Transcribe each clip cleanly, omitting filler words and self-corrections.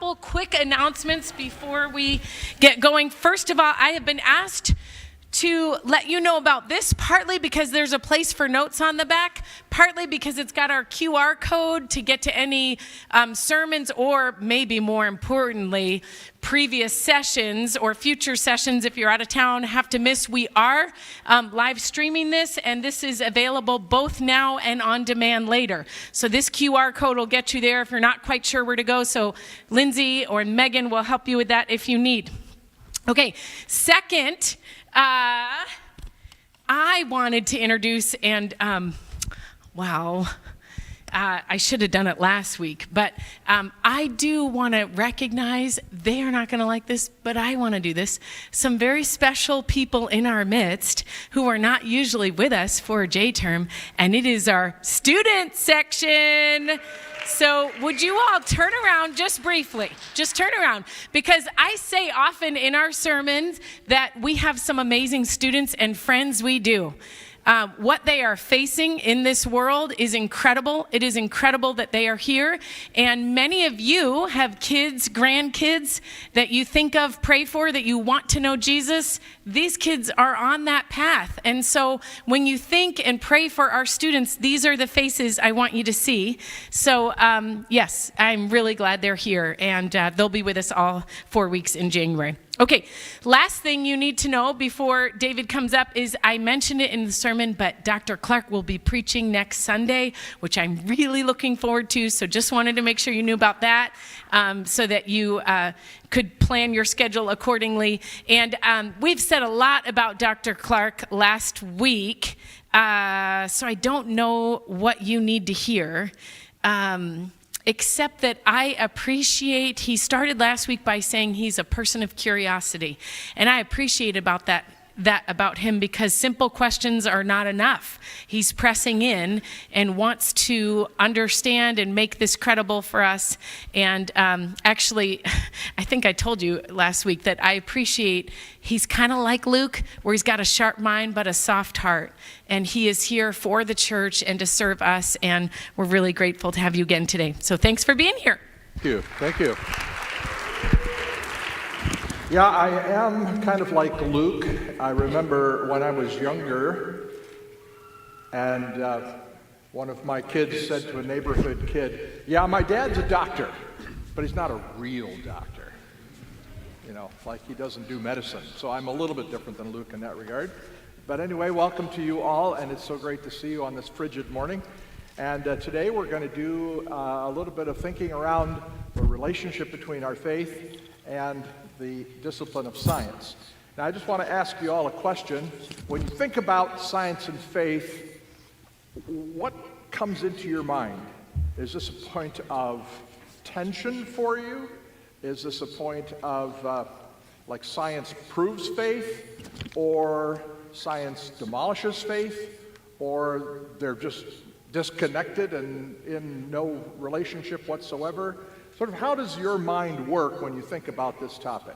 couple quick announcements before we get going. First of all, I have been asked to let you know about this, partly because there's a place for notes on the back, partly because it's got our QR code to get to any sermons, or maybe more importantly, previous sessions or future sessions if you're out of town have to miss. We are live streaming this, and this is available both now and on demand later. So this QR code will get you there if you're not quite sure where to go. So Lindsay or Megan will help you with that if you need. Okay, second, I wanted to introduce, and I should have done it last week, but I do want to recognize, they are not going to like this, but I want to do this, some very special people in our midst who are not usually with us for a J-term, and it is our student section. So would you all turn around just briefly? Just turn around. Because I say often in our sermons that we have some amazing students, and friends, we do. What they are facing in this world is incredible. It is incredible that they are here. And many of you have kids, grandkids that you think of, pray for, that you want to know Jesus. These kids are on that path. And so when you think and pray for our students, these are the faces I want you to see. So yes, I'm really glad they're here. And they'll be with us all 4 weeks in January. Okay, last thing you need to know before David comes up is, I mentioned it in the sermon, but Dr. Clark will be preaching next Sunday, which I'm really looking forward to. So just wanted to make sure you knew about that, so that you could plan your schedule accordingly. And we've said a lot about Dr. Clark last week, so I don't know what you need to hear. Except that I appreciate, he started last week by saying he's a person of curiosity. And I appreciate that about him, because simple questions are not enough. He's pressing in and wants to understand and make this credible for us. And actually, I think I told you last week that I appreciate, he's kind of like Luke, where he's got a sharp mind but a soft heart. And he is here for the church and to serve us. And we're really grateful to have you again today. So thanks for being here. Thank you. Thank you. Yeah, I am kind of like Luke. I remember when I was younger, and one of my kids said to a neighborhood kid, "Yeah, my dad's a doctor, but he's not a real doctor. You know, like he doesn't do medicine." So I'm a little bit different than Luke in that regard. But anyway, welcome to you all, and it's so great to see you on this frigid morning. And today we're going to do a little bit of thinking around the relationship between our faith and the discipline of science. Now, I just want to ask you all a question. When you think about science and faith, what comes into your mind? Is this a point of tension for you? Is this a point of, like, science proves faith, or science demolishes faith, or they're just disconnected and in no relationship whatsoever? Sort of, how does your mind work when you think about this topic?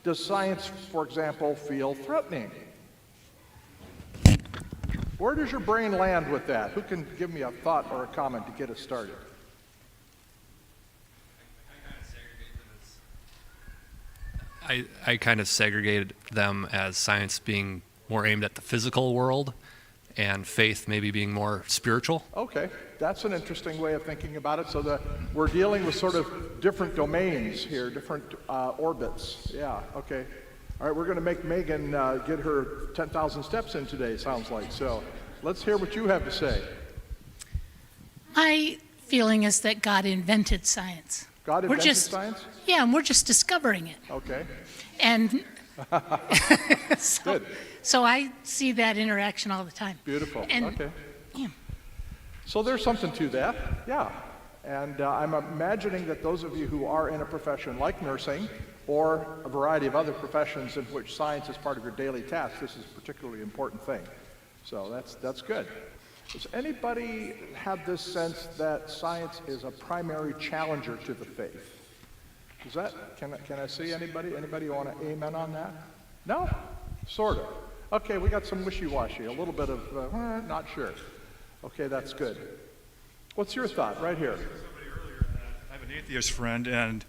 Does science, for example, feel threatening? Where does your brain land with that? Who can give me a thought or a comment to get us started? I kind of segregated them as science being more aimed at the physical world, and faith maybe being more spiritual. Okay, that's an interesting way of thinking about it. So we're dealing with sort of different domains here, different orbits. Yeah, okay. All right, we're going to make Megan get her 10,000 steps in today, sounds like. So let's hear what you have to say. My feeling is that God invented science. God invented science? Yeah, and we're just discovering it. Okay. And Good. So I see that interaction all the time. Beautiful. And, okay. Yeah. So there's something to that, yeah. And I'm imagining that those of you who are in a profession like nursing, or a variety of other professions in which science is part of your daily task, this is a particularly important thing. So that's good. Does anybody have this sense that science is a primary challenger to the faith? Is that, can I see anybody? Anybody want to amen on that? No? Sort of. Okay, we got some wishy-washy, a little bit of not sure. Okay, that's good. What's your thought right here? I have an atheist friend, and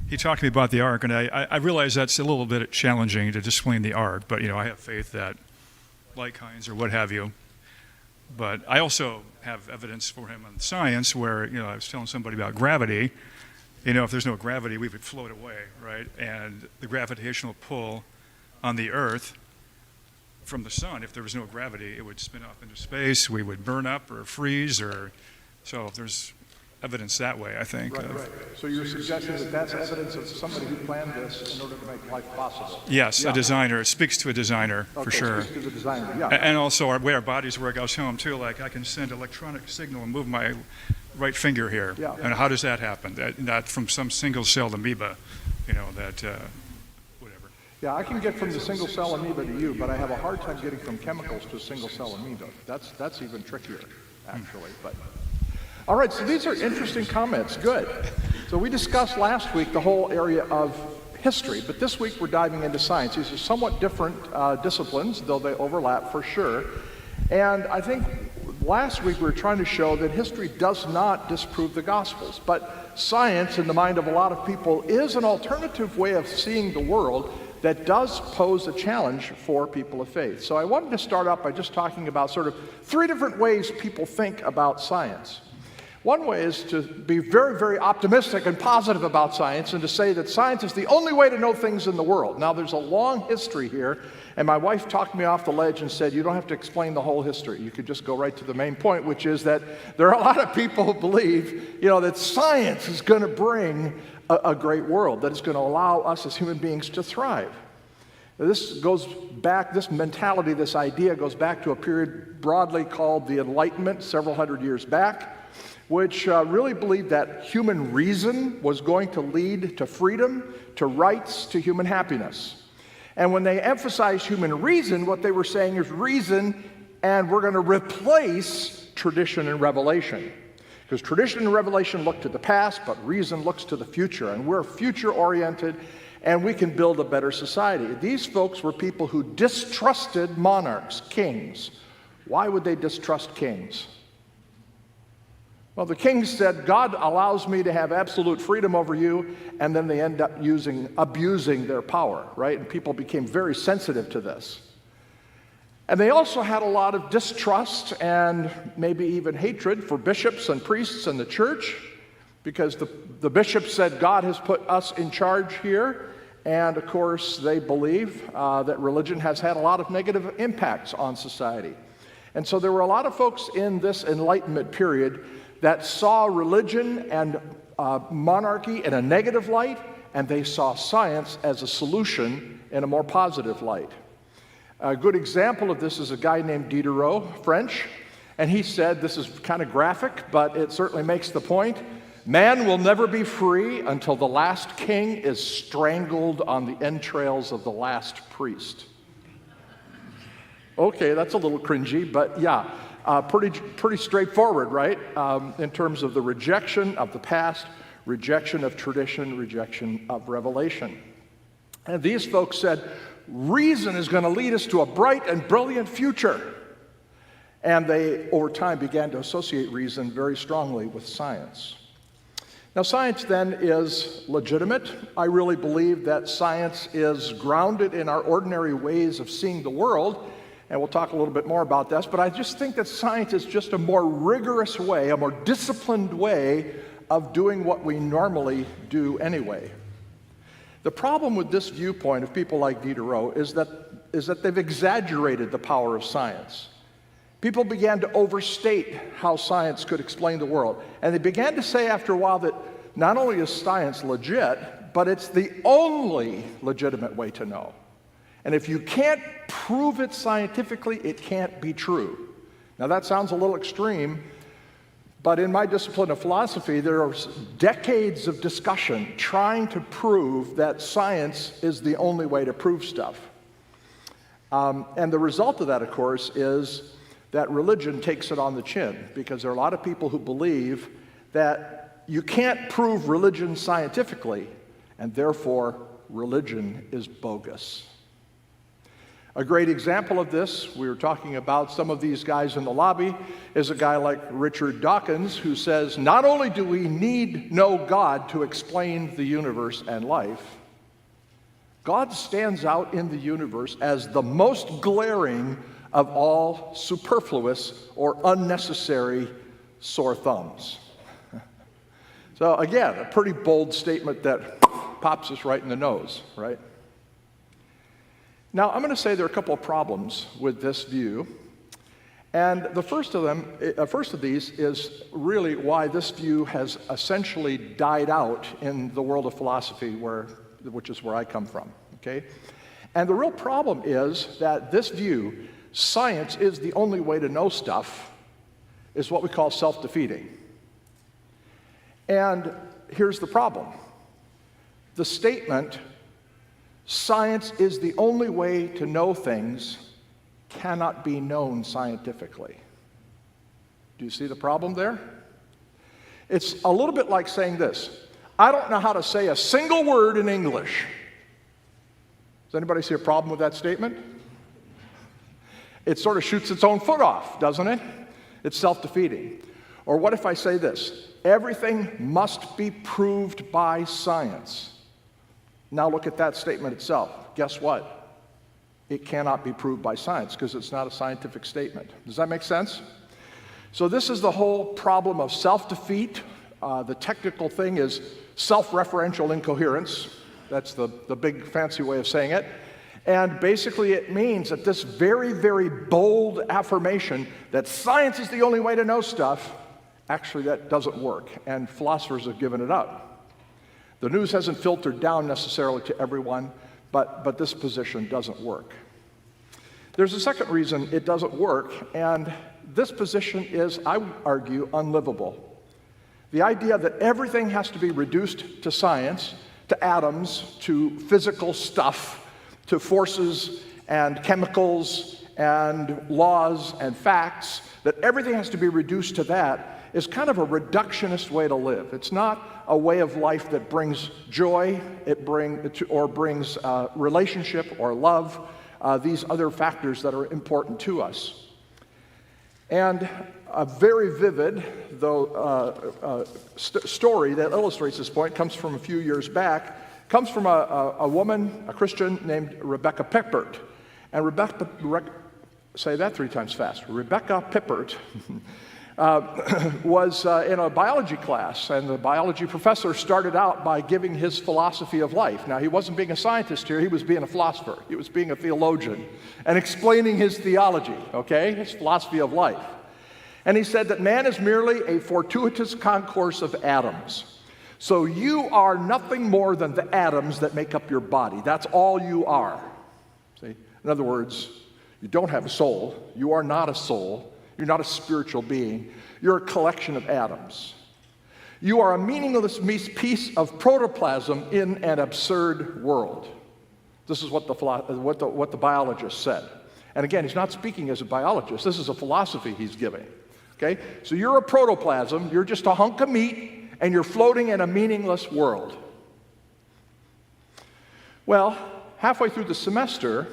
he talked to me about the ark, and I realize that's a little bit challenging to explain the ark, but I have faith that light kinds or what have you. But I also have evidence for him on science where, I was telling somebody about gravity. If there's no gravity, we would float away, right? And the gravitational pull on the Earth from the sun, if there was no gravity, it would spin off into space. We would burn up or freeze, so there's evidence that way, I think. Right. So you're suggesting that that's evidence of somebody who planned this in order to make life possible? Yes, Yeah. a designer. It speaks to a designer, for sure. Speaks to the designer, yeah. And also the way our bodies work. I was telling him, too, like I can send electronic signal and move my right finger here. Yeah. And how does that happen? That from some single-celled amoeba, whatever. Yeah, I can get from the single-cell amoeba to you, but I have a hard time getting from chemicals to single-cell amoeba. That's even trickier, actually. But all right, so these are interesting comments. Good. So we discussed last week the whole area of history, but this week we're diving into science. These are somewhat different disciplines, though they overlap for sure. And I think last week we were trying to show that history does not disprove the Gospels, but science, in the mind of a lot of people, is an alternative way of seeing the world that does pose a challenge for people of faith. So I wanted to start out by just talking about sort of 3 different ways people think about science. One way is to be very, very optimistic and positive about science and to say that science is the only way to know things in the world. Now, there's a long history here, and my wife talked me off the ledge and said, you don't have to explain the whole history. You could just go right to the main point, which is that there are a lot of people who believe, that science is going to bring a great world, that it's going to allow us as human beings to thrive. This goes back, this mentality, this idea goes back to a period broadly called the Enlightenment, several hundred years back, which really believed that human reason was going to lead to freedom, to rights, to human happiness. And when they emphasized human reason, what they were saying is reason, and we're going to replace tradition and revelation. Because tradition and revelation look to the past, but reason looks to the future, and we're future-oriented, and we can build a better society. These folks were people who distrusted monarchs, kings. Why would they distrust kings? Well, the kings said, God allows me to have absolute freedom over you, and then they end up abusing their power, right? And people became very sensitive to this. And they also had a lot of distrust and maybe even hatred for bishops and priests and the church, because the bishops said, God has put us in charge here. And of course, they believe that religion has had a lot of negative impacts on society. And so there were a lot of folks in this Enlightenment period that saw religion and monarchy in a negative light, and they saw science as a solution in a more positive light. A good example of this is a guy named Diderot, French, and he said, this is kind of graphic, but it certainly makes the point, man will never be free until the last king is strangled on the entrails of the last priest. Okay, that's a little cringy, but yeah, pretty straightforward, right? In terms of the rejection of the past, rejection of tradition, rejection of revelation. And these folks said, reason is going to lead us to a bright and brilliant future. And they, over time, began to associate reason very strongly with science. Now, science then is legitimate. I really believe that science is grounded in our ordinary ways of seeing the world, and we'll talk a little bit more about this, but I just think that science is just a more rigorous way, a more disciplined way of doing what we normally do anyway. The problem with this viewpoint of people like Diderot is that they've exaggerated the power of science. People began to overstate how science could explain the world. And they began to say after a while that not only is science legit, but it's the only legitimate way to know. And if you can't prove it scientifically, it can't be true. Now that sounds a little extreme, but in my discipline of philosophy, there are decades of discussion trying to prove that science is the only way to prove stuff. And the result of that, of course, is that religion takes it on the chin, because there are a lot of people who believe that you can't prove religion scientifically, and therefore religion is bogus. A great example of this, we were talking about some of these guys in the lobby, is a guy like Richard Dawkins, who says, not only do we need no God to explain the universe and life, God stands out in the universe as the most glaring of all superfluous or unnecessary sore thumbs. So again, a pretty bold statement that pops us right in the nose, right? Now, I'm going to say there are a couple of problems with this view. And the first of these is really why this view has essentially died out in the world of philosophy, which is where I come from, okay? And the real problem is that this view, science is the only way to know stuff, is what we call self-defeating. And here's the problem. The statement, science is the only way to know things, cannot be known scientifically. Do you see the problem there? It's a little bit like saying this: I don't know how to say a single word in English. Does anybody see a problem with that statement? It sort of shoots its own foot off, doesn't it? It's self-defeating. Or what if I say this: everything must be proved by science. Now look at that statement itself. Guess what? It cannot be proved by science because it's not a scientific statement. Does that make sense? So this is the whole problem of self-defeat. The technical thing is self-referential incoherence. That's the big fancy way of saying it. And basically it means that this very, very bold affirmation that science is the only way to know stuff, actually that doesn't work, and philosophers have given it up. The news hasn't filtered down necessarily to everyone, but this position doesn't work. There's a second reason it doesn't work, and this position is, I would argue, unlivable. The idea that everything has to be reduced to science, to atoms, to physical stuff, to forces and chemicals and laws and facts, that everything has to be reduced to that, is kind of a reductionist way to live. It's not a way of life that brings joy, or brings relationship or love, these other factors that are important to us. And a very vivid, story that illustrates this point comes from a few years back, comes from a woman, a Christian named Rebecca Pippert. And say that 3 times fast. Rebecca Pippert was in a biology class, and the biology professor started out by giving his philosophy of life. Now, he wasn't being a scientist here, he was being a philosopher. He was being a theologian and explaining his theology, okay, his philosophy of life. And he said that man is merely a fortuitous concourse of atoms. So you are nothing more than the atoms that make up your body. That's all you are. See? In other words, you don't have a soul. You are not a soul. You're not a spiritual being. You're a collection of atoms. You are a meaningless piece of protoplasm in an absurd world. This is what the biologist said. And again, he's not speaking as a biologist. This is a philosophy he's giving. Okay? So you're a protoplasm. You're just a hunk of meat, and you're floating in a meaningless world. Well, halfway through the semester,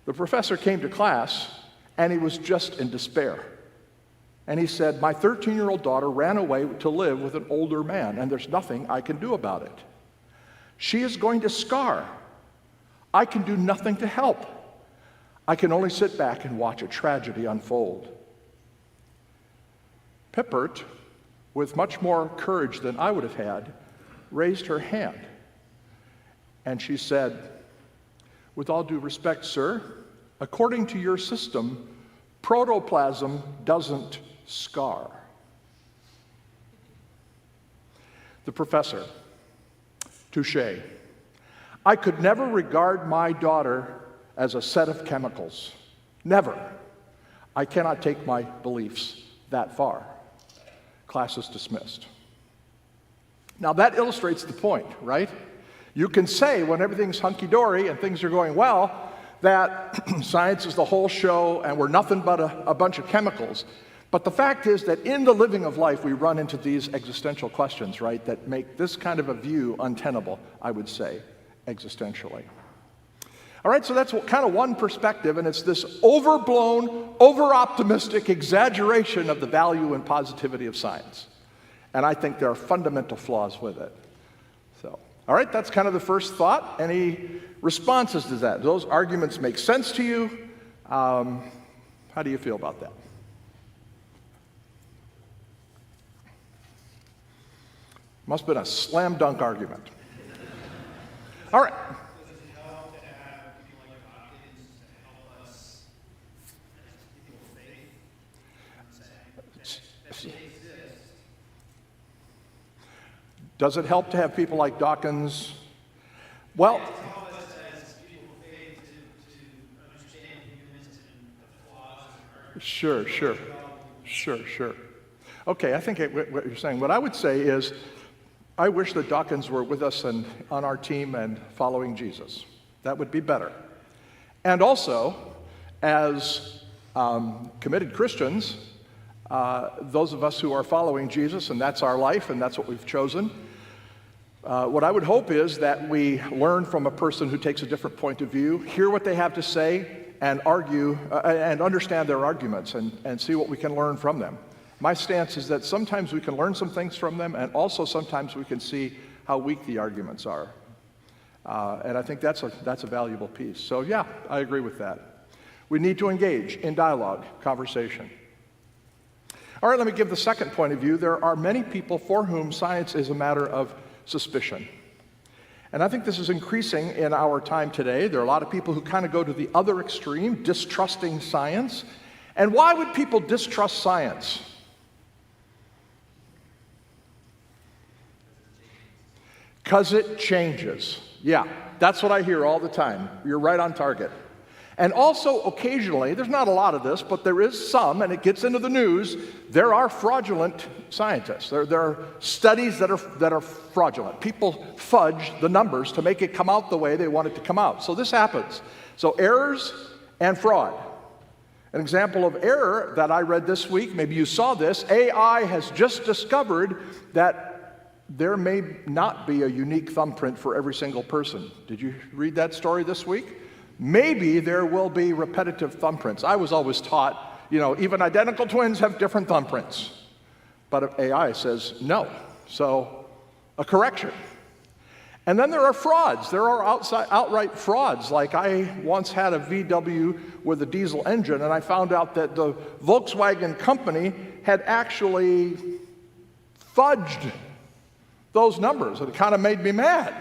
the professor came to class, and he was just in despair. And he said, my 13-year-old daughter ran away to live with an older man, and there's nothing I can do about it. She is going to scar. I can do nothing to help. I can only sit back and watch a tragedy unfold. Pippert, with much more courage than I would have had, raised her hand. And she said, with all due respect, sir, according to your system, protoplasm doesn't scar. The professor, touché. I could never regard my daughter as a set of chemicals. Never. I cannot take my beliefs that far. Class is dismissed. Now that illustrates the point, right? You can say when everything's hunky-dory and things are going well that science is the whole show and we're nothing but a bunch of chemicals. But the fact is that in the living of life we run into these existential questions, right, that make this kind of a view untenable, I would say, existentially. All right, so that's kind of one perspective, and it's this overblown, over-optimistic exaggeration of the value and positivity of science. And I think there are fundamental flaws with it. So, all right, that's kind of the first thought. Any responses to that? Those arguments make sense to you? How do you feel about that? Must have been a slam dunk argument. All right. Does it help to have people like Dawkins? Well, sure. Okay, I think what you're saying. What I would say is, I wish that Dawkins were with us and on our team and following Jesus. That would be better. And also, as committed Christians, those of us who are following Jesus, and that's our life, and that's what we've chosen, what I would hope is that we learn from a person who takes a different point of view, hear what they have to say, and argue, and understand their arguments, and see what we can learn from them. My stance is that sometimes we can learn some things from them, and also sometimes we can see how weak the arguments are. And I think that's a valuable piece. So yeah, I agree with that. We need to engage in dialogue, conversation. All right, let me give the second point of view. There are many people for whom science is a matter of suspicion. And I think this is increasing in our time today. There are a lot of people who kind of go to the other extreme, distrusting science. And why would people distrust science? Because it changes. Yeah, that's what I hear all the time. You're right on target. And also, occasionally, there's not a lot of this, but there is some, and it gets into the news, there are fraudulent scientists. There are studies that are fraudulent. People fudge the numbers to make it come out the way they want it to come out. So this happens. So errors and fraud. An example of error that I read this week, maybe you saw this, AI has just discovered that there may not be a unique thumbprint for every single person. Did you read that story this week? Maybe there will be repetitive thumbprints. I was always taught, even identical twins have different thumbprints. But AI says no. So, a correction. And then there are frauds. There are outright frauds. Like I once had a VW with a diesel engine, and I found out that the Volkswagen company had actually fudged those numbers. It kind of made me mad,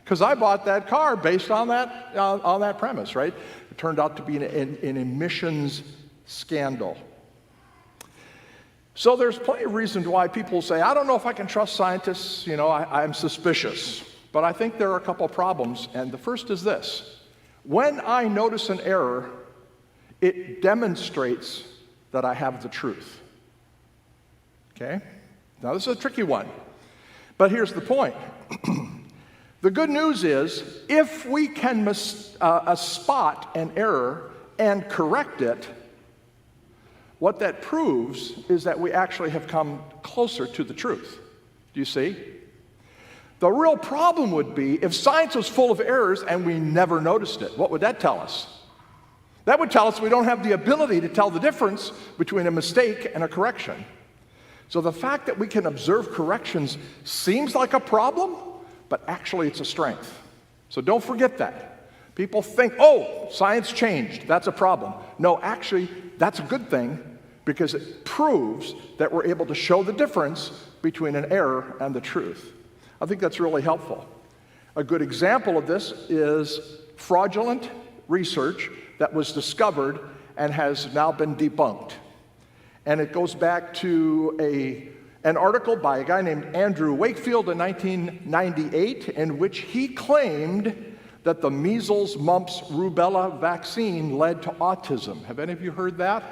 because I bought that car based on that premise, right? It turned out to be an emissions scandal. So there's plenty of reasons why people say, I don't know if I can trust scientists, I'm suspicious. But I think there are a couple problems, and the first is this. When I notice an error, it demonstrates that I have the truth. Okay? Now this is a tricky one, but here's the point. The good news is, if we can spot an error and correct it, what that proves is that we actually have come closer to the truth. Do you see? The real problem would be if science was full of errors and we never noticed it. What would that tell us? That would tell us we don't have the ability to tell the difference between a mistake and a correction. So the fact that we can observe corrections seems like a problem, but actually it's a strength. So don't forget that. People think, oh, science changed, that's a problem. No, actually, that's a good thing, because it proves that we're able to show the difference between an error and the truth. I think that's really helpful. A good example of this is fraudulent research that was discovered and has now been debunked. And it goes back to an article by a guy named Andrew Wakefield in 1998, in which he claimed that the measles, mumps, rubella vaccine led to autism. Have any of you heard that?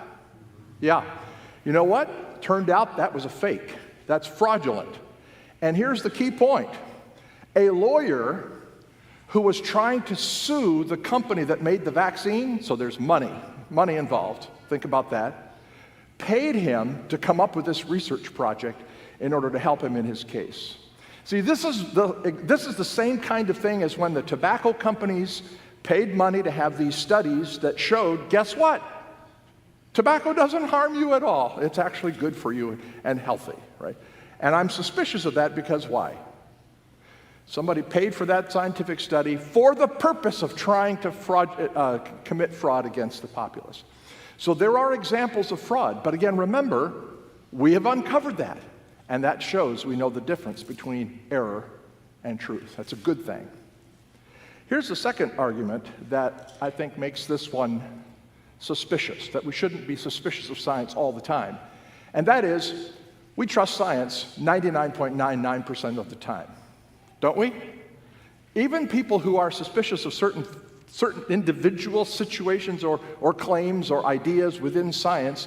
Yeah. You know what? Turned out that was a fake. That's fraudulent. And here's the key point. A lawyer who was trying to sue the company that made the vaccine, so there's money involved, think about that, paid him to come up with this research project in order to help him in his case. See, this is the same kind of thing as when the tobacco companies paid money to have these studies that showed, guess what? Tobacco doesn't harm you at all. It's actually good for you and healthy, right? And I'm suspicious of that because why? Somebody paid for that scientific study for the purpose of trying to commit fraud against the populace. So there are examples of fraud, but again, remember, we have uncovered that, and that shows we know the difference between error and truth. That's a good thing. Here's the second argument that I think makes this one suspicious, that we shouldn't be suspicious of science all the time, and that is, we trust science 99.99% of the time, don't we? Even people who are suspicious of certain individual situations or claims or ideas within science,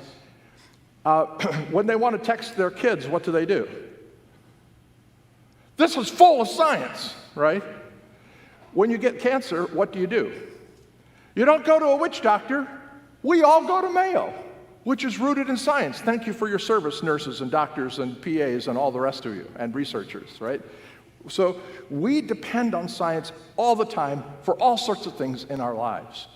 when they want to text their kids, what do? This is full of science, right? When you get cancer, what do? You don't go to a witch doctor. We all go to Mayo, which is rooted in science. Thank you for your service, nurses and doctors and PAs and all the rest of you, and researchers, right? So we depend on science all the time for all sorts of things in our lives.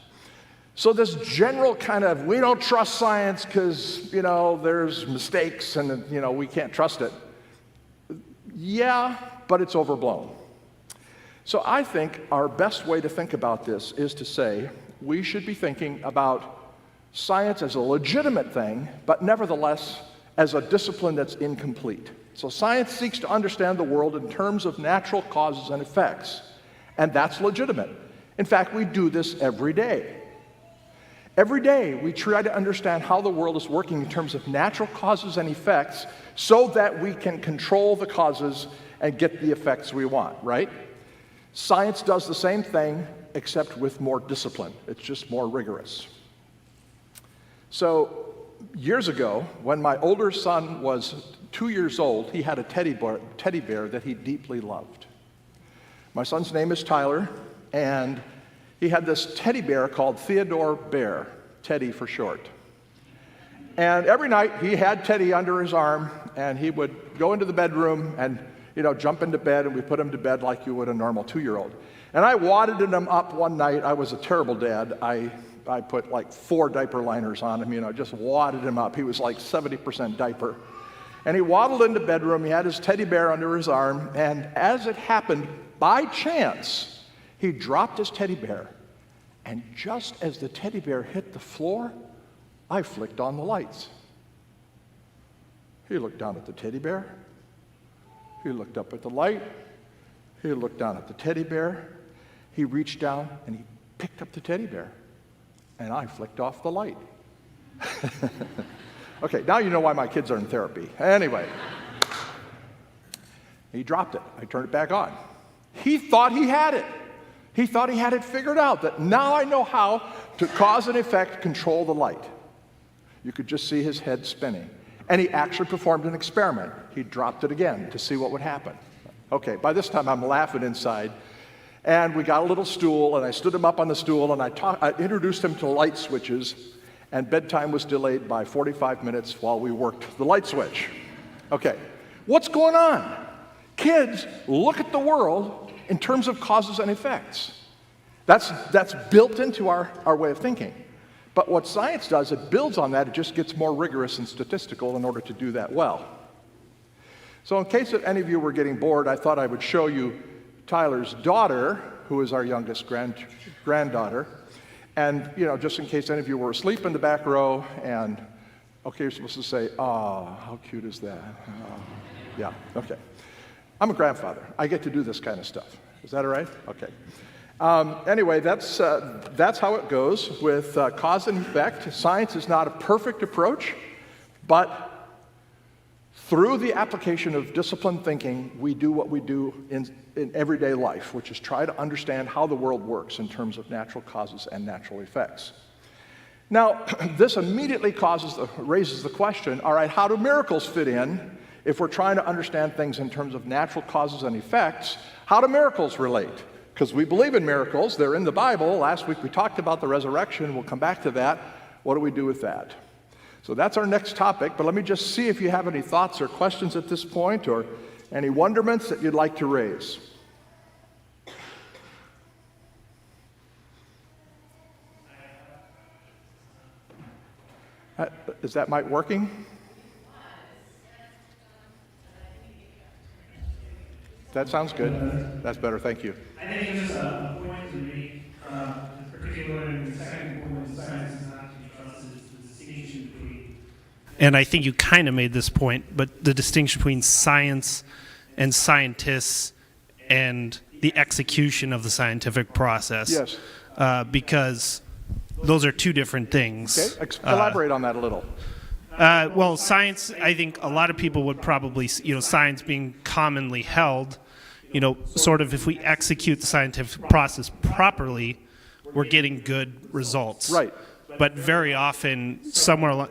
So this general kind of, we don't trust science because, there's mistakes and, we can't trust it. Yeah, but it's overblown. So I think our best way to think about this is to say we should be thinking about science as a legitimate thing, but nevertheless as a discipline that's incomplete. So science seeks to understand the world in terms of natural causes and effects, and that's legitimate. In fact, we do this every day. Every day we try to understand how the world is working in terms of natural causes and effects so that we can control the causes and get the effects we want, right? Science does the same thing, except with more discipline. It's just more rigorous. So years ago, when my older son was 2 years old, he had a teddy bear that he deeply loved. My son's name is Tyler, and he had this teddy bear called Theodore Bear, Teddy for short. And every night he had Teddy under his arm, and he would go into the bedroom and jump into bed, and we put him to bed like you would a normal 2-year-old. And I wadded him up one night. I was a terrible dad. I put like 4 diaper liners on him, just wadded him up. He was like 70% diaper. And he waddled into the bedroom. He had his teddy bear under his arm, and as it happened, by chance, he dropped his teddy bear. And just as the teddy bear hit the floor, I flicked on the lights. He looked down at the teddy bear. He looked up at the light. He looked down at the teddy bear. He reached down and he picked up the teddy bear. And I flicked off the light. Okay, now you know why my kids are in therapy. Anyway, he dropped it. I turned it back on. He thought he had it. He thought he had it figured out, that now I know how to cause and effect, control the light. You could just see his head spinning. And he actually performed an experiment. He dropped it again to see what would happen. Okay, by this time I'm laughing inside. And we got a little stool, and I stood him up on the stool, and I introduced him to light switches, and bedtime was delayed by 45 minutes while we worked the light switch. Okay, what's going on? Kids look at the world in terms of causes and effects. That's built into our way of thinking. But what science does, it builds on that. It just gets more rigorous and statistical in order to do that well. So in case any of you were getting bored, I thought I would show you Tyler's daughter, who is our youngest granddaughter. And, just in case any of you were asleep in the back row, and, okay, you're supposed to say, "Oh, how cute is that?" Oh. Yeah, okay. I'm a grandfather. I get to do this kind of stuff. Is that all right? Okay. Anyway, that's how it goes with cause and effect. Science is not a perfect approach, but through the application of disciplined thinking, we do what we do in everyday life, which is try to understand how the world works in terms of natural causes and natural effects. Now, this immediately raises the question, all right, how do miracles fit in? If we're trying to understand things in terms of natural causes and effects, how do miracles relate? Because we believe in miracles. They're in the Bible. Last week we talked about the resurrection. We'll come back to that. What do we do with that? So that's our next topic, but let me just see if you have any thoughts or questions at this point, or any wonderments that you'd like to raise. Is that mic working? That sounds good. That's better, thank you. I think there's a point to make, particularly in the second point, when science is not to be trusted, is the distinction between. And I think you kind of made this point, but the distinction between science and scientists and the execution of the scientific process. Yes. Because those are two different things. Okay, elaborate on that a little. Well, science, I think a lot of people would probably, science being commonly held, sort of if we execute the scientific process properly, we're getting good results. Right. But very often,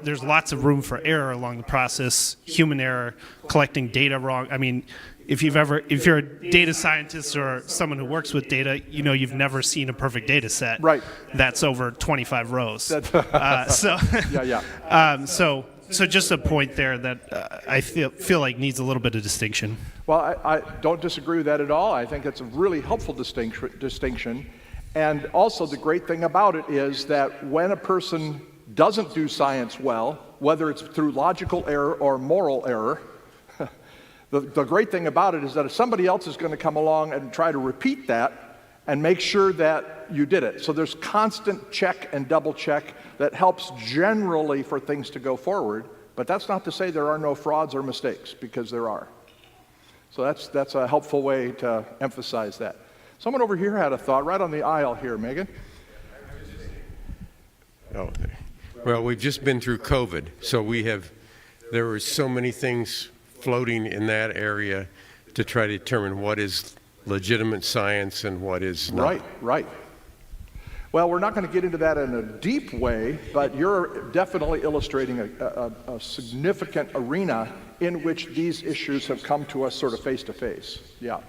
there's lots of room for error along the process, human error, collecting data wrong. I mean, if you're a data scientist or someone who works with data, you've never seen a perfect data set. Right. That's over 25 rows. So Yeah. So just a point there that I feel like needs a little bit of distinction. Well, I don't disagree with that at all. I think it's a really helpful distinction. And also the great thing about it is that when a person doesn't do science well, whether it's through logical error or moral error, the great thing about it is that if somebody else is going to come along and try to repeat that and make sure that you did it. So there's constant check and double check that helps generally for things to go forward, but that's not to say there are no frauds or mistakes, because there are. So that's a helpful way to emphasize that. Someone over here had a thought right on the aisle here, Megan. Oh, well, we've just been through COVID, so there were so many things floating in that area to try to determine what is legitimate science and what is not. Right. Well, we're not going to get into that in a deep way, but you're definitely illustrating a significant arena in which these issues have come to us sort of face to face. Yeah.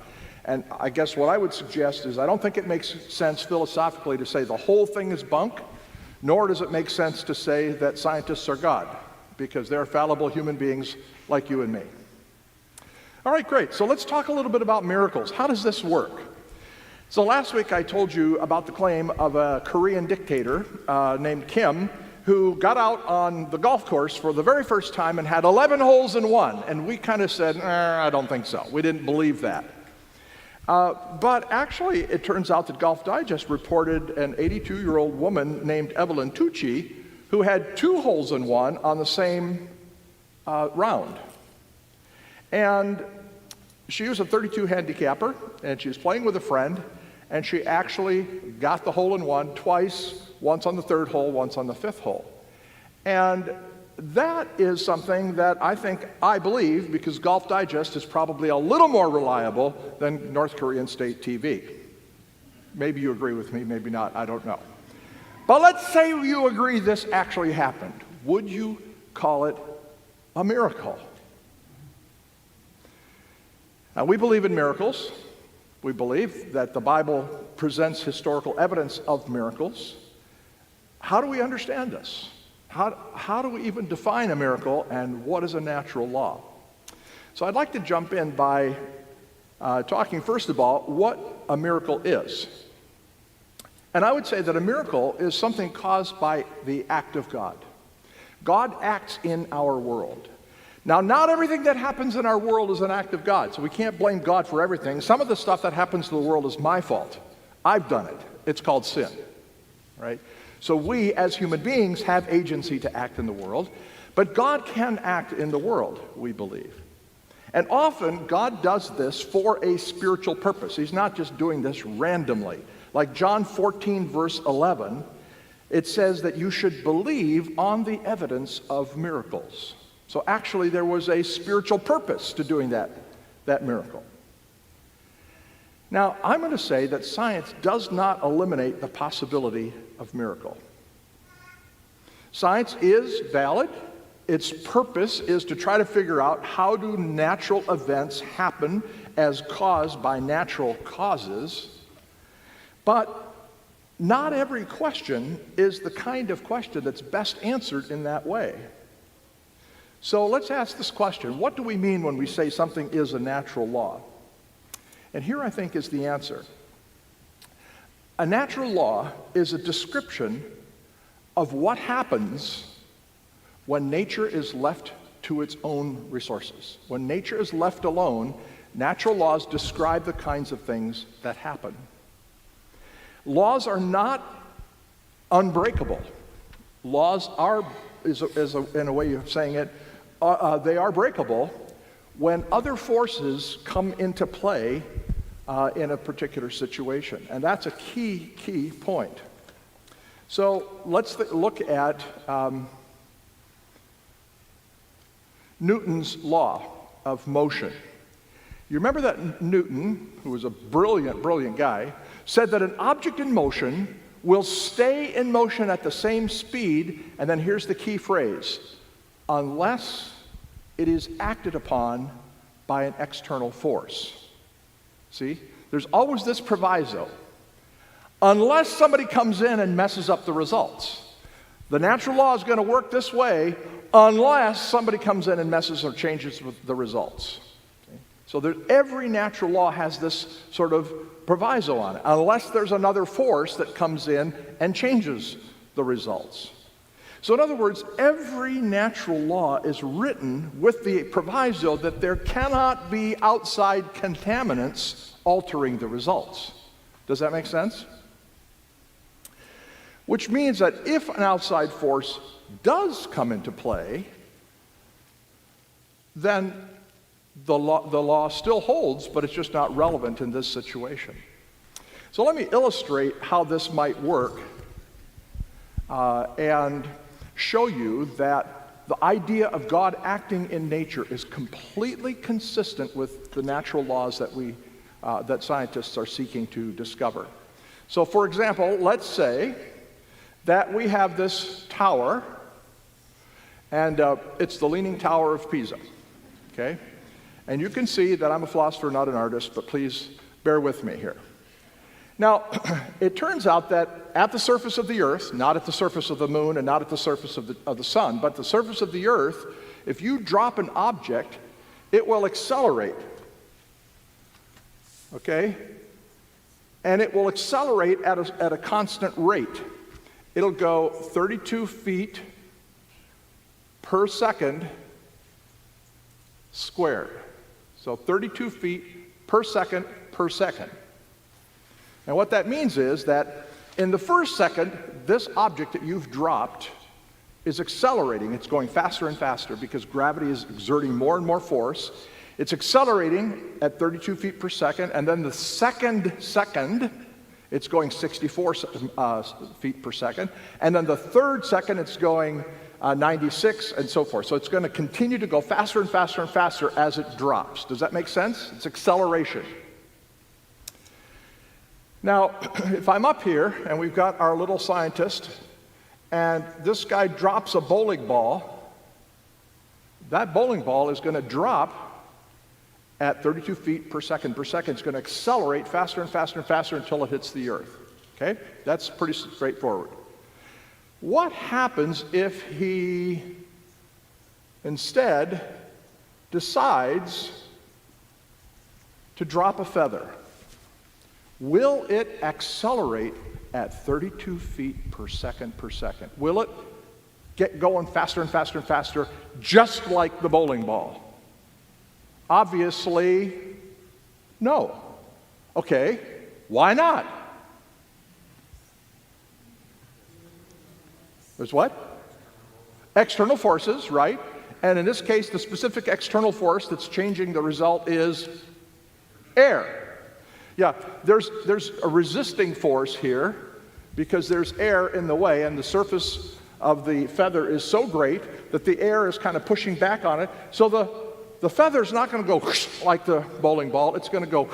And I guess what I would suggest is I don't think it makes sense philosophically to say the whole thing is bunk, nor does it make sense to say that scientists are God, because they're fallible human beings like you and me. All right, great. So let's talk a little bit about miracles. How does this work? So last week I told you about the claim of a Korean dictator named Kim, who got out on the golf course for the very first time and had 11 holes in one. And we kind of said, I don't think so. We didn't believe that. But actually, it turns out that Golf Digest reported an 82-year-old woman named Evelyn Tucci who had 2 holes in one on the same round. And she was a 32 handicapper, and she was playing with a friend, and she actually got the hole in one twice, once on the 3rd hole, once on the 5th hole. And that is something that I believe, because Golf Digest is probably a little more reliable than North Korean state TV. Maybe you agree with me, maybe not, I don't know. But let's say you agree this actually happened. Would you call it a miracle? Now, we believe in miracles. We believe that the Bible presents historical evidence of miracles. How do we understand this? How do we even define a miracle, and what is a natural law? So I'd like to jump in by talking first of all what a miracle is. And I would say that a miracle is something caused by the act of God. God acts in our world. Now, not everything that happens in our world is an act of God, so we can't blame God for everything. Some of the stuff that happens to the world is my fault. I've done it. It's called sin, right? So we, as human beings, have agency to act in the world, but God can act in the world, we believe. And often, God does this for a spiritual purpose. He's not just doing this randomly. Like John 14, verse 11, it says that you should believe on the evidence of miracles. So actually, there was a spiritual purpose to doing that miracle. Now, I'm going to say that science does not eliminate the possibility of miracle. Science is valid. Its purpose is to try to figure out how do natural events happen as caused by natural causes. But not every question is the kind of question that's best answered in that way. So let's ask this question. What do we mean when we say something is a natural law? And here I think is the answer. A natural law is a description of what happens when nature is left to its own resources. When nature is left alone, natural laws describe the kinds of things that happen. Laws are not unbreakable. Laws are, in a way of saying it, they are breakable when other forces come into play in a particular situation. And that's a key point. So let's look at Newton's law of motion. You remember that Newton, who was a brilliant guy, said that an object in motion will stay in motion at the same speed, and then here's the key phrase, unless it is acted upon by an external force. See? There's always this proviso. Unless somebody comes in and messes up the results. The natural law is going to work this way unless somebody comes in and messes or changes with the results. Okay? So every natural law has this sort of proviso on it, unless there's another force that comes in and changes the results. So in other words, every natural law is written with the proviso that there cannot be outside contaminants altering the results. Does that make sense? Which means that if an outside force does come into play, then the law still holds, but it's just not relevant in this situation. So let me illustrate how this might work and show you that the idea of God acting in nature is completely consistent with the natural laws that scientists are seeking to discover. So for example, let's say that we have this tower, and it's the Leaning Tower of Pisa, okay? And you can see that I'm a philosopher, not an artist, but please bear with me here. Now, it turns out that at the surface of the earth, not at the surface of the moon and not at the surface of the sun, but the surface of the earth, if you drop an object, it will accelerate, okay? And it will accelerate at a constant rate. It'll go 32 feet per second squared. So 32 feet per second per second. And what that means is that in the first second, this object that you've dropped is accelerating. It's going faster and faster because gravity is exerting more and more force. It's accelerating at 32 feet per second, and then the second, it's going 64 feet per second. And then the third second, it's going 96, and so forth. So it's going to continue to go faster and faster and faster as it drops. Does that make sense? It's acceleration. Now, if I'm up here, and we've got our little scientist, and this guy drops a bowling ball, that bowling ball is going to drop at 32 feet per second. It's going to accelerate faster and faster and faster until it hits the earth. Okay? That's pretty straightforward. What happens if he instead decides to drop a feather? Will it accelerate at 32 feet per second? Will it get going faster and faster and faster, just like the bowling ball? Obviously, no. Okay, why not? There's what? External forces, right? And in this case, the specific external force that's changing the result is air. Yeah, there's a resisting force here because there's air in the way, and the surface of the feather is so great that the air is kind of pushing back on it. So the feather's not going to go like the bowling ball. It's going to go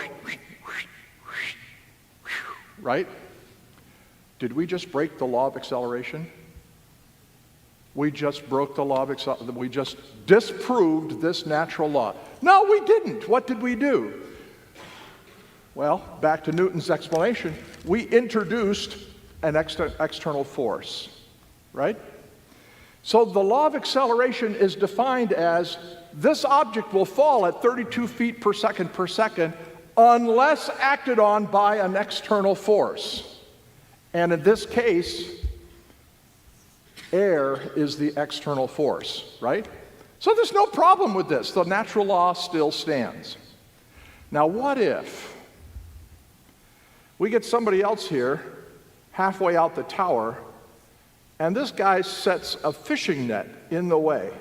right? Did we just break the law of acceleration? We just broke the law of acceleration. We just disproved this natural law. No, we didn't. What did we do? Well, back to Newton's explanation, we introduced an external force, right? So the law of acceleration is defined as this object will fall at 32 feet per second unless acted on by an external force. And in this case, Air is the external force, right? So there's no problem with this. The natural law still stands. Now, what if we get somebody else here halfway out the tower, and this guy sets a fishing net in the way?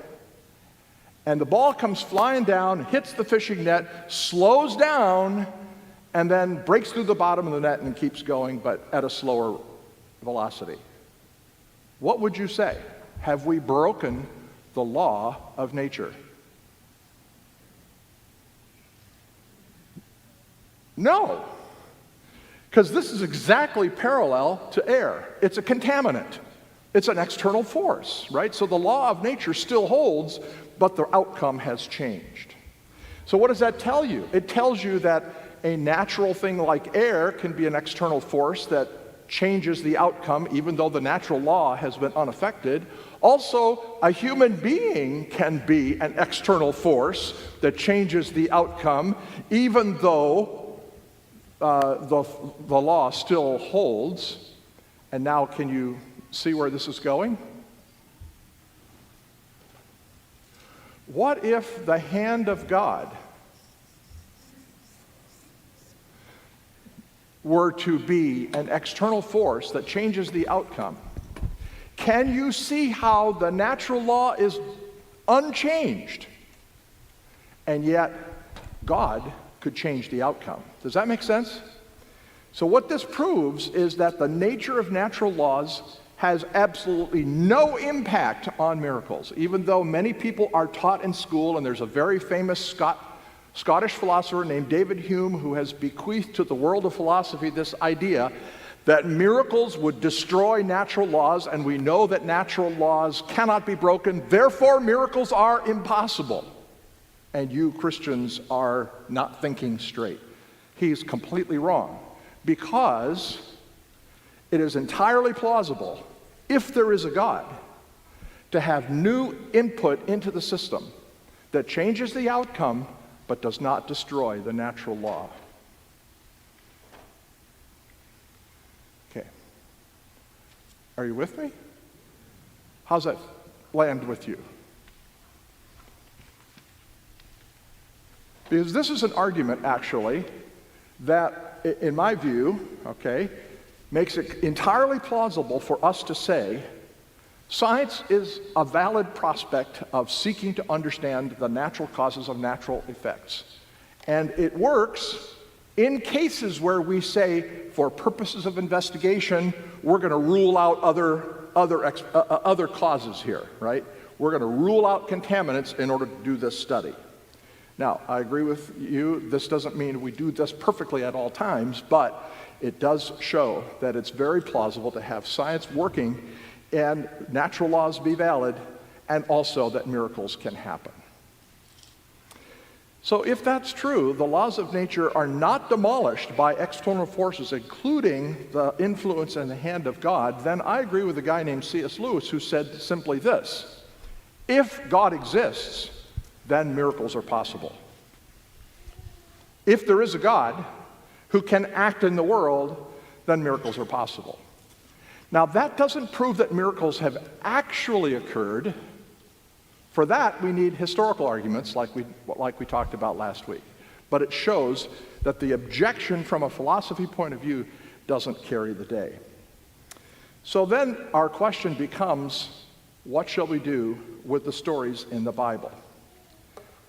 And the ball comes flying down, hits the fishing net, slows down, and then breaks through the bottom of the net and keeps going, but at a slower velocity. What would you say? Have we broken the law of nature? No, because this is exactly parallel to air. It's a contaminant. It's an external force, right? So the law of nature still holds, but the outcome has changed. So what does that tell you? It tells you that a natural thing like air can be an external force that changes the outcome, even though the natural law has been unaffected. Also, a human being can be an external force that changes the outcome, even though the law still holds. And now, can you see where this is going? What if the hand of God were to be an external force that changes the outcome? Can you see how the natural law is unchanged, and yet God could change the outcome? Does that make sense? So what this proves is that the nature of natural laws has absolutely no impact on miracles, even though many people are taught in school, and there's a very famous Scottish philosopher named David Hume who has bequeathed to the world of philosophy this idea that miracles would destroy natural laws, and we know that natural laws cannot be broken, therefore miracles are impossible. And you Christians are not thinking straight. He's completely wrong, because it is entirely plausible, if there is a God, to have new input into the system that changes the outcome but does not destroy the natural law. Okay. Are you with me? How's that land with you? Because this is an argument, actually, that, in my view, okay, makes it entirely plausible for us to say science is a valid prospect of seeking to understand the natural causes of natural effects. And it works in cases where we say, for purposes of investigation, we're going to rule out other causes here, right? We're going to rule out contaminants in order to do this study. Now, I agree with you, this doesn't mean we do this perfectly at all times, but it does show that it's very plausible to have science working and natural laws be valid, and also that miracles can happen. So if that's true, the laws of nature are not demolished by external forces, including the influence and the hand of God, then I agree with a guy named C.S. Lewis who said simply this: if God exists, then miracles are possible. If there is a God who can act in the world, then miracles are possible. Now, that doesn't prove that miracles have actually occurred. For that, we need historical arguments like we talked about last week. But it shows that the objection from a philosophy point of view doesn't carry the day. So then our question becomes, what shall we do with the stories in the Bible?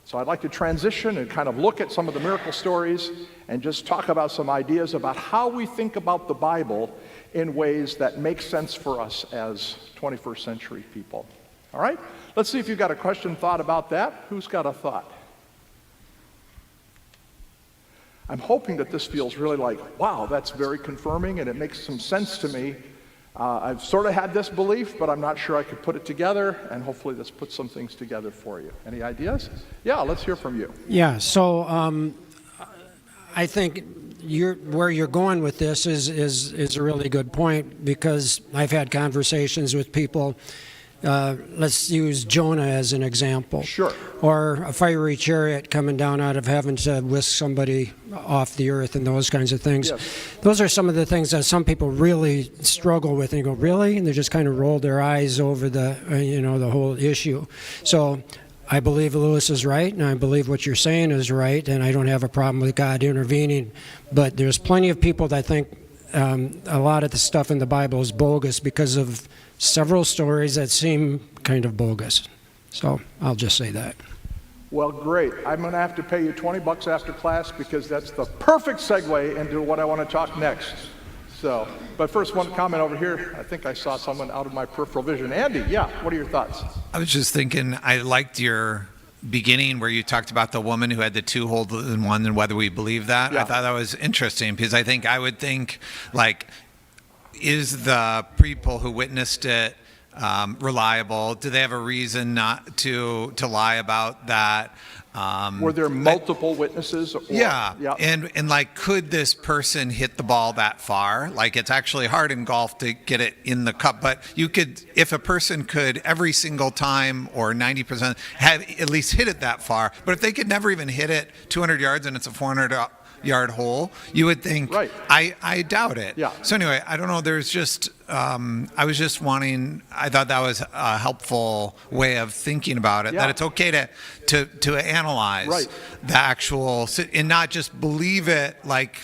So I'd like to transition and kind of look at some of the miracle stories and just talk about some ideas about how we think about the Bible in ways that make sense for us as 21st century people. All right? Let's see if you've got a question, thought about that. Who's got a thought? I'm hoping that this feels really like, wow, that's very confirming and it makes some sense to me. I've sort of had this belief, but I'm not sure I could put it together, and hopefully this puts some things together for you. Any ideas? Yeah, let's hear from you. Yeah, so I think where you're going with this is a really good point, because I've had conversations with people let's use Jonah as an example. Sure. Or a fiery chariot coming down out of heaven to whisk somebody off the earth and those kinds of things. Yes. Those are some of the things that some people really struggle with and go, really? And they just kind of roll their eyes over the, the whole issue. So I believe Lewis is right, and I believe what you're saying is right, and I don't have a problem with God intervening. But there's plenty of people that think a lot of the stuff in the Bible is bogus because of several stories that seem kind of bogus. So I'll just say that. Well, great. I'm going to have to pay you $20 after class because that's the perfect segue into what I want to talk next. So, but first, one comment over here. I think I saw someone out of my peripheral vision. Andy, yeah, what are your thoughts? I was just thinking, I liked your beginning where you talked about the woman who had the two holes in one and whether we believe that. Yeah. I thought that was interesting because I would think, like, is the people who witnessed it reliable? Do they have a reason not to lie about that? Were there multiple witnesses? Or, yeah. And like, could this person hit the ball that far? Like, it's actually hard in golf to get it in the cup, but you could, if a person could every single time or 90% have at least hit it that far, but if they could never even hit it 200 yards and it's a 400-yard hole, you would think, right. I doubt it. Yeah. So anyway, I don't know, there's just, I was just wanting, I thought that was a helpful way of thinking about it, Yeah. that it's okay to analyze Right. the actual, and not just believe it like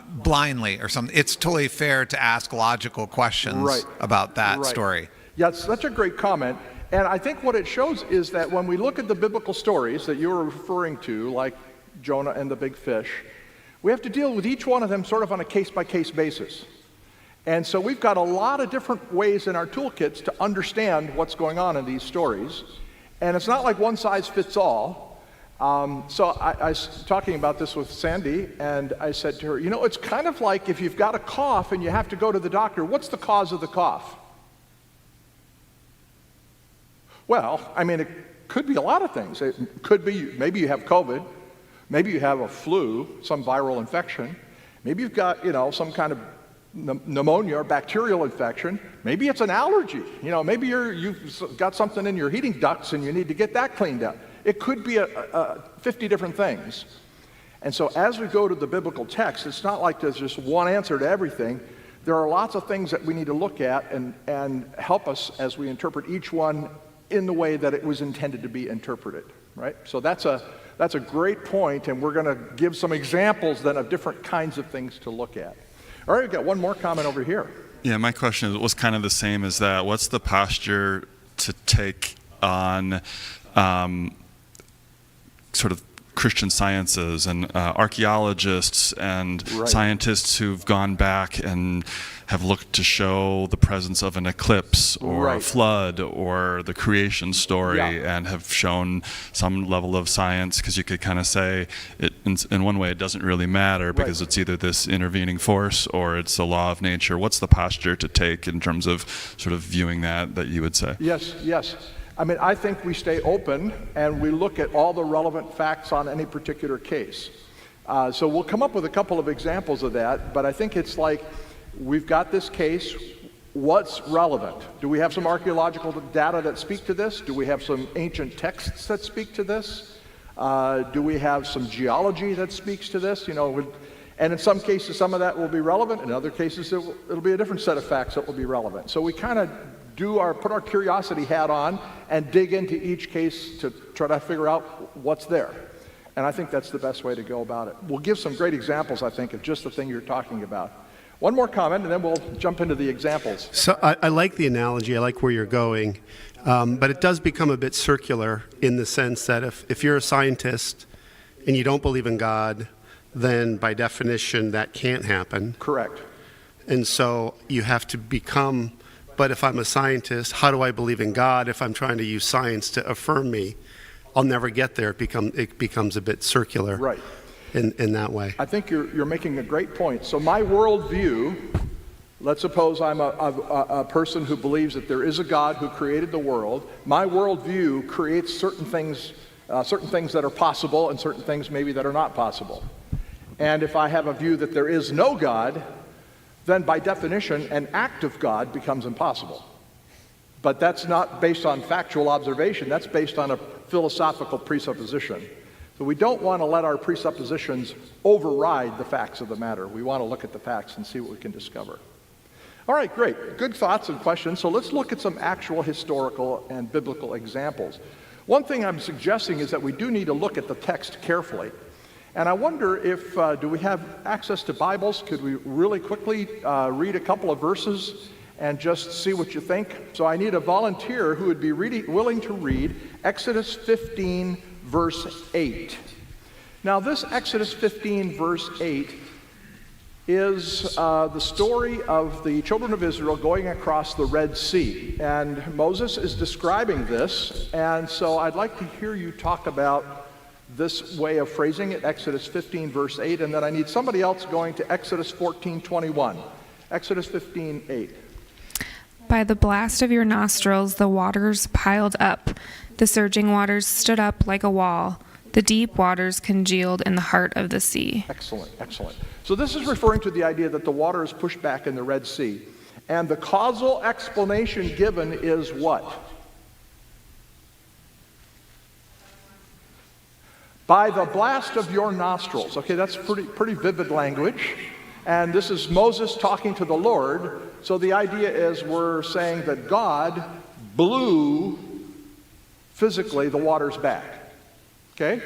blindly or something. It's totally fair to ask logical questions Right. about that Right. story. Yeah, it's such a great comment. And I think what it shows is that when we look at the biblical stories that you were referring to, like Jonah and the big fish, we have to deal with each one of them sort of on a case-by-case basis. And so we've got a lot of different ways in our toolkits to understand what's going on in these stories. And it's not like one size fits all. So I was talking about this with Sandy, and I said to her, it's kind of like if you've got a cough and you have to go to the doctor, what's the cause of the cough? Well, I mean, it could be a lot of things. It could be maybe you have COVID. Maybe you have a flu, some viral infection. Maybe you've got, some kind of pneumonia or bacterial infection. Maybe it's an allergy. Maybe you've got something in your heating ducts and you need to get that cleaned up. It could be 50 different things. And so as we go to the biblical text, it's not like there's just one answer to everything. There are lots of things that we need to look at and help us as we interpret each one in the way that it was intended to be interpreted, right? So that's a great point, and we're going to give some examples then of different kinds of things to look at. All right, we've got one more comment over here. Yeah, my question was kind of the same as that. What's the posture to take on sort of Christian sciences and archaeologists and Right. scientists who've gone back and have looked to show the presence of an eclipse or Right. a flood or the creation story, Yeah. and have shown some level of science, because you could kind of say it in one way it doesn't really matter because Right. it's either this intervening force or it's a law of nature. What's the posture to take in terms of sort of viewing that you would say? Yes. I mean, I think we stay open and we look at all the relevant facts on any particular case. So we'll come up with a couple of examples of that, but I think it's like we've got this case. What's relevant? Do we have some archaeological data that speak to this? Do we have some ancient texts that speak to this? Do we have some geology that speaks to this? And in some cases, some of that will be relevant. In other cases, it'll be a different set of facts that will be relevant. So we kind of put our curiosity hat on and dig into each case to try to figure out what's there. And I think that's the best way to go about it. We'll give some great examples, I think, of just the thing you're talking about. One more comment, and then we'll jump into the examples. So I like the analogy. I like where you're going. But it does become a bit circular in the sense that if you're a scientist and you don't believe in God, then by definition that can't happen. Correct. And so you have to become, but if I'm a scientist, how do I believe in God if I'm trying to use science to affirm me? I'll never get there. It becomes a bit circular. Right. In that way. I think you're making a great point. So my worldview, let's suppose I'm a person who believes that there is a God who created the world. My worldview creates certain things that are possible and certain things maybe that are not possible. And if I have a view that there is no God, then by definition, an act of God becomes impossible. But that's not based on factual observation. That's based on a philosophical presupposition. So we don't want to let our presuppositions override the facts of the matter. We want to look at the facts and see what we can discover. All right, great. Good thoughts and questions. So let's look at some actual historical and biblical examples. One thing I'm suggesting is that we do need to look at the text carefully. And I wonder if, do we have access to Bibles? Could we really quickly read a couple of verses and just see what you think? So I need a volunteer who would be willing to read Exodus 15, verse 8. Now this Exodus 15, verse 8 is the story of the children of Israel going across the Red Sea. And Moses is describing this, and so I'd like to hear you talk about this way of phrasing it, Exodus 15, verse 8, and then I need somebody else going to Exodus 14, 21. Exodus 15, 8. By the blast of your nostrils, the waters piled up. The surging waters stood up like a wall. The deep waters congealed in the heart of the sea. Excellent, excellent. So this is referring to the idea that the water is pushed back in the Red Sea. And the causal explanation given is what? By the blast of your nostrils. Okay, that's pretty vivid language. And this is Moses talking to the Lord. So the idea is we're saying that God blew physically the waters back. Okay?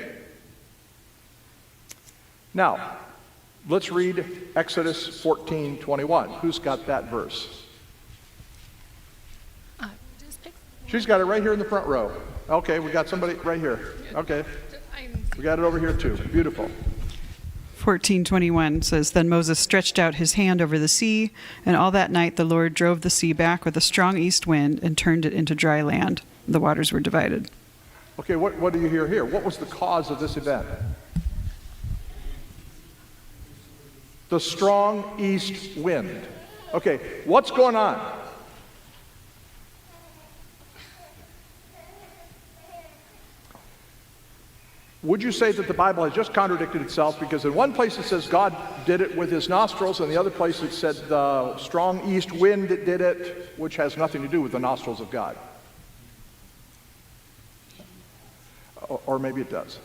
Now, let's read Exodus 14:21. Who's got that verse? She's got it right here in the front row. Okay, we got somebody right here. Okay. We got it over here too. Beautiful. 14:21 says, Then Moses stretched out his hand over the sea, and all that night the Lord drove the sea back with a strong east wind and turned it into dry land. The waters were divided. Okay, what do you hear here? What was the cause of this event? The strong east wind. Okay, what's going on? Would you say that the Bible has just contradicted itself? Because in one place it says God did it with his nostrils, and the other place it said the strong east wind did it, which has nothing to do with the nostrils of God. Or maybe it does.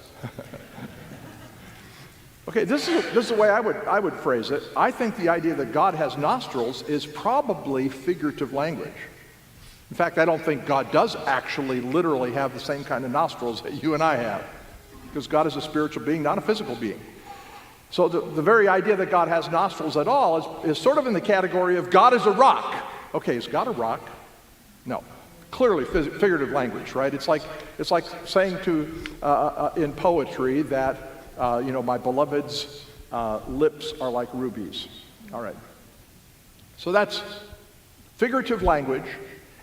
Okay, this is the way I would phrase it. I think the idea that God has nostrils is probably figurative language. In fact, I don't think God does actually literally have the same kind of nostrils that you and I have. Because God is a spiritual being, not a physical being. So the very idea that God has nostrils at all is sort of in the category of God is a rock. Okay, is God a rock? No. Clearly figurative language, right? It's like saying to in poetry that my beloved's lips are like rubies. All right. So that's figurative language,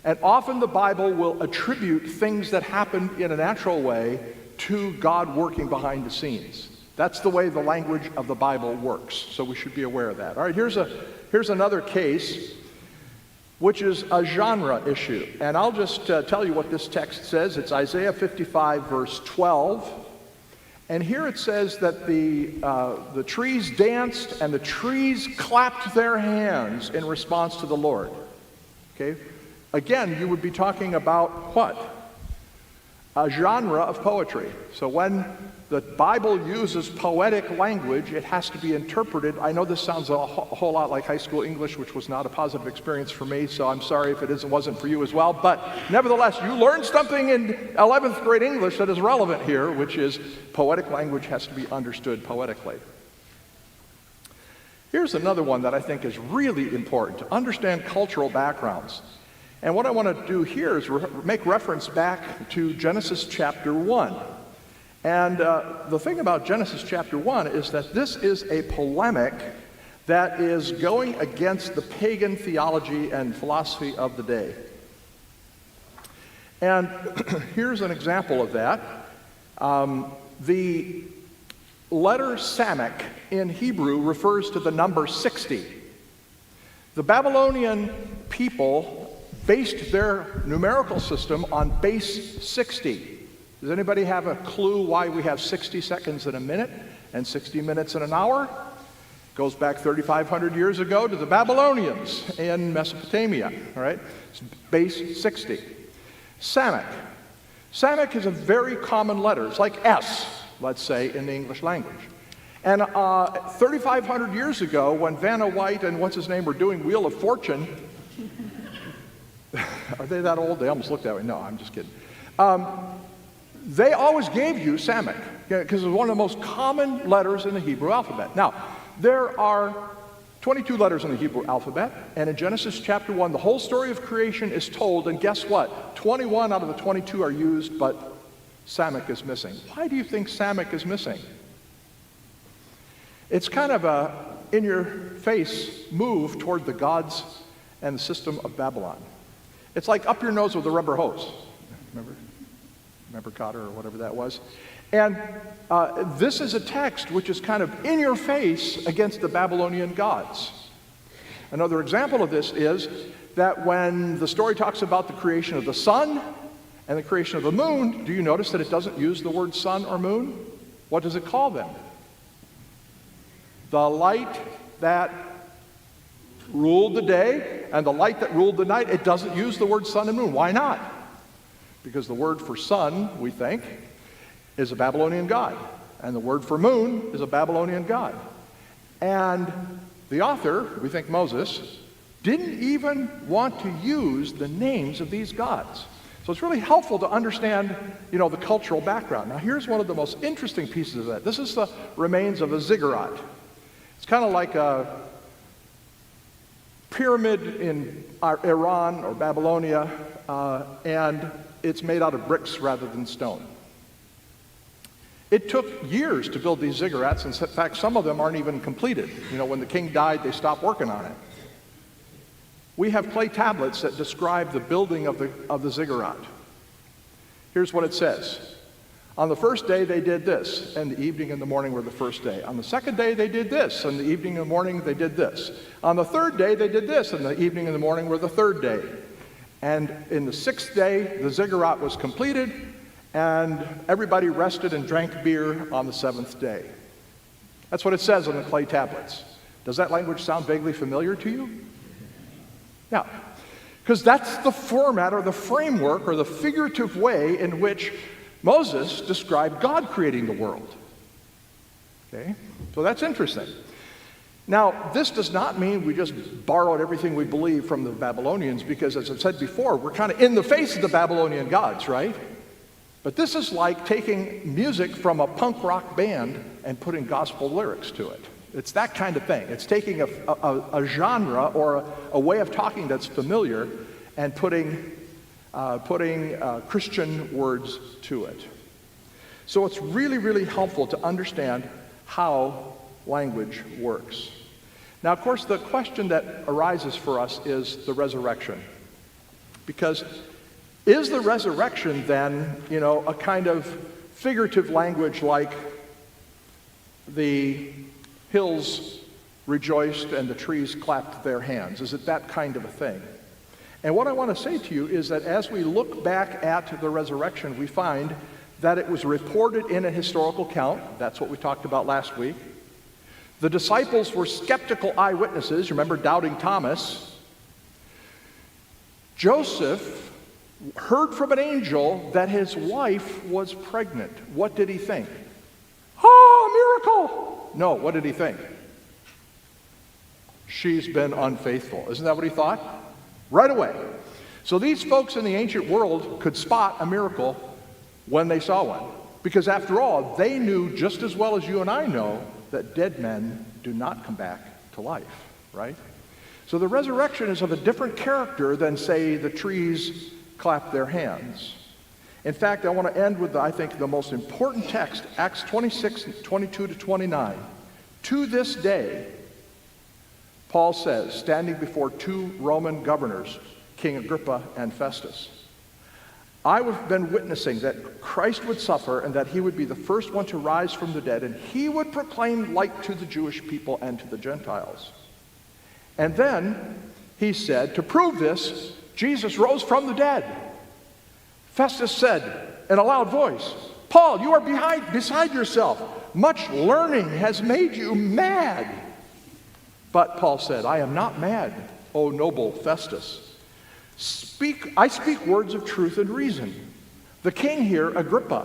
and often the Bible will attribute things that happened in a natural way to God working behind the scenes. That's the way the language of the Bible works, so we should be aware of that. All right, here's another case, which is a genre issue. And I'll just tell you what this text says. It's Isaiah 55, verse 12. And here it says that the trees danced and the trees clapped their hands in response to the Lord. Okay? Again, you would be talking about what? A genre of poetry. So when the Bible uses poetic language, it has to be interpreted. I know this sounds a whole lot like high school English, which was not a positive experience for me, so I'm sorry if it wasn't for you as well. But nevertheless, you learned something in 11th grade English that is relevant here, which is poetic language has to be understood poetically. Here's another one that I think is really important, to understand cultural backgrounds. And what I want to do here is make reference back to Genesis chapter 1. And the thing about Genesis chapter 1 is that this is a polemic that is going against the pagan theology and philosophy of the day. And here's an example of that. The letter Samek in Hebrew refers to the number 60. The Babylonian people based their numerical system on base 60. Does anybody have a clue why we have 60 seconds in a minute and 60 minutes in an hour? Goes back 3,500 years ago to the Babylonians in Mesopotamia, all right? It's base 60. Samic. Samic is a very common letter. It's like S, let's say, in the English language. And 3,500 years ago, when Vanna White and what's-his-name were doing Wheel of Fortune, are they that old? They almost look that way. No, I'm just kidding. They always gave you Samic, because it's one of the most common letters in the Hebrew alphabet. Now, there are 22 letters in the Hebrew alphabet, and in Genesis chapter 1, the whole story of creation is told, and guess what? 21 out of the 22 are used, but Samic is missing. Why do you think Samic is missing? It's kind of a in-your-face move toward the gods and the system of Babylon. It's like up your nose with a rubber hose. Remember Cotter or whatever that was? And this is a text which is kind of in your face against the Babylonian gods. Another example of this is that when the story talks about the creation of the sun and the creation of the moon, do you notice that it doesn't use the word sun or moon? What does it call them? The light that ruled the day and the light that ruled the night. It doesn't use the word sun and moon. Why not? Because the word for sun, we think, is a Babylonian god, and the word for moon is a Babylonian god. And the author, we think Moses, didn't even want to use the names of these gods. So it's really helpful to understand, the cultural background. Now here's one of the most interesting pieces of that. This is the remains of a ziggurat. It's kind of like a pyramid in Iran or Babylonia, and it's made out of bricks rather than stone. It took years to build these ziggurats, and in fact, some of them aren't even completed. When the king died, they stopped working on it. We have clay tablets that describe the building of the ziggurat. Here's what it says. On the first day, they did this, and the evening and the morning were the first day. On the second day, they did this, and the evening and the morning, they did this. On the third day, they did this, and the evening and the morning were the third day. And in the sixth day, the ziggurat was completed, and everybody rested and drank beer on the seventh day. That's what it says on the clay tablets. Does that language sound vaguely familiar to you? Yeah, because that's the format or the framework or the figurative way in which Moses described God creating the world. Okay, so that's interesting. Now, this does not mean we just borrowed everything we believe from the Babylonians, because as I've said before, we're kind of in the face of the Babylonian gods, right? But this is like taking music from a punk rock band and putting gospel lyrics to it. It's that kind of thing. It's taking a genre or a way of talking that's familiar and putting Christian words to it. So it's really, really helpful to understand how language works. Now, of course, the question that arises for us is the resurrection. Because is the resurrection then, a kind of figurative language like the hills rejoiced and the trees clapped their hands? Is it that kind of a thing? And what I want to say to you is that as we look back at the resurrection, we find that it was reported in a historical account. That's what we talked about last week. The disciples were skeptical eyewitnesses. Remember doubting Thomas? Joseph heard from an angel that his wife was pregnant. What did he think? Oh, miracle! No, what did he think? She's been unfaithful. Isn't that what he thought? Right away. So these folks in the ancient world could spot a miracle when they saw one. Because after all, they knew just as well as you and I know that dead men do not come back to life, right? So the resurrection is of a different character than, say, the trees clap their hands. In fact, I want to end with, I think, the most important text, Acts 26, 22 to 29. To this day, Paul says, standing before two Roman governors, King Agrippa and Festus, I have been witnessing that Christ would suffer and that he would be the first one to rise from the dead, and he would proclaim light to the Jewish people and to the Gentiles. And then he said, to prove this, Jesus rose from the dead. Festus said in a loud voice, Paul, you are beside yourself. Much learning has made you mad. But Paul said, I am not mad, O noble Festus. I speak words of truth and reason. The king here, Agrippa,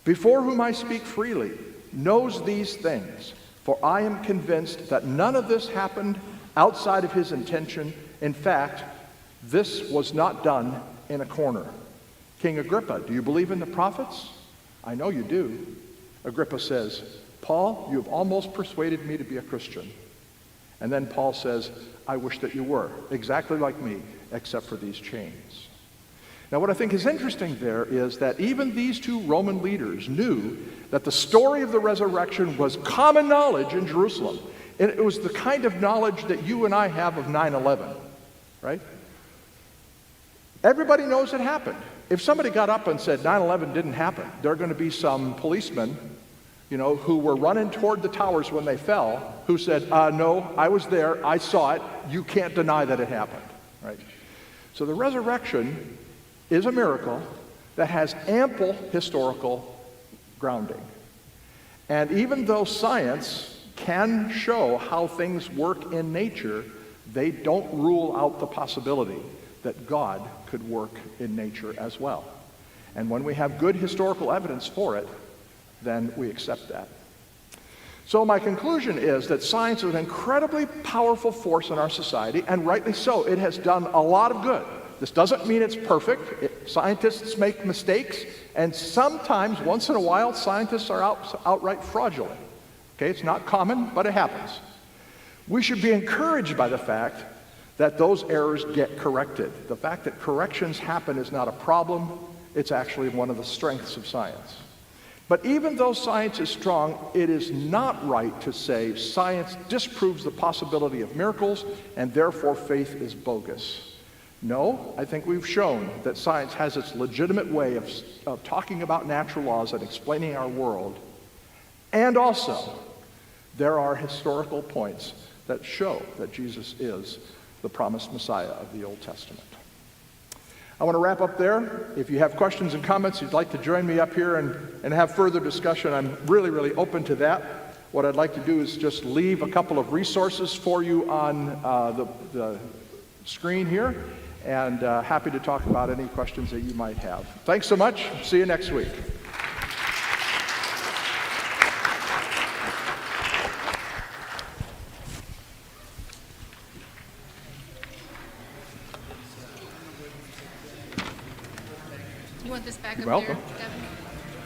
before whom I speak freely, knows these things, for I am convinced that none of this happened outside of his intention. In fact, this was not done in a corner. King Agrippa, do you believe in the prophets? I know you do. Agrippa says, Paul, you have almost persuaded me to be a Christian. And then Paul says, I wish that you were, exactly like me, except for these chains. Now, what I think is interesting there is that even these two Roman leaders knew that the story of the resurrection was common knowledge in Jerusalem. And it was the kind of knowledge that you and I have of 9/11, right? Everybody knows it happened. If somebody got up and said 9/11 didn't happen, there are going to be some policemen, who were running toward the towers when they fell, who said, no, I was there, I saw it, you can't deny that it happened, right? So the resurrection is a miracle that has ample historical grounding. And even though science can show how things work in nature, they don't rule out the possibility that God could work in nature as well. And when we have good historical evidence for it, then we accept that. So my conclusion is that science is an incredibly powerful force in our society, and rightly so. It has done a lot of good. This doesn't mean it's perfect. Scientists make mistakes, and sometimes, once in a while, scientists are outright fraudulent. Okay, it's not common, but it happens. We should be encouraged by the fact that those errors get corrected. The fact that corrections happen is not a problem. It's actually one of the strengths of science. But even though science is strong, it is not right to say science disproves the possibility of miracles and therefore faith is bogus. No, I think we've shown that science has its legitimate way of talking about natural laws and explaining our world. And also, there are historical points that show that Jesus is the promised Messiah of the Old Testament. I want to wrap up there. If you have questions and comments, you'd like to join me up here and have further discussion, I'm really, really open to that. What I'd like to do is just leave a couple of resources for you on the screen here, and happy to talk about any questions that you might have. Thanks so much. See you next week. You want this back You're welcome.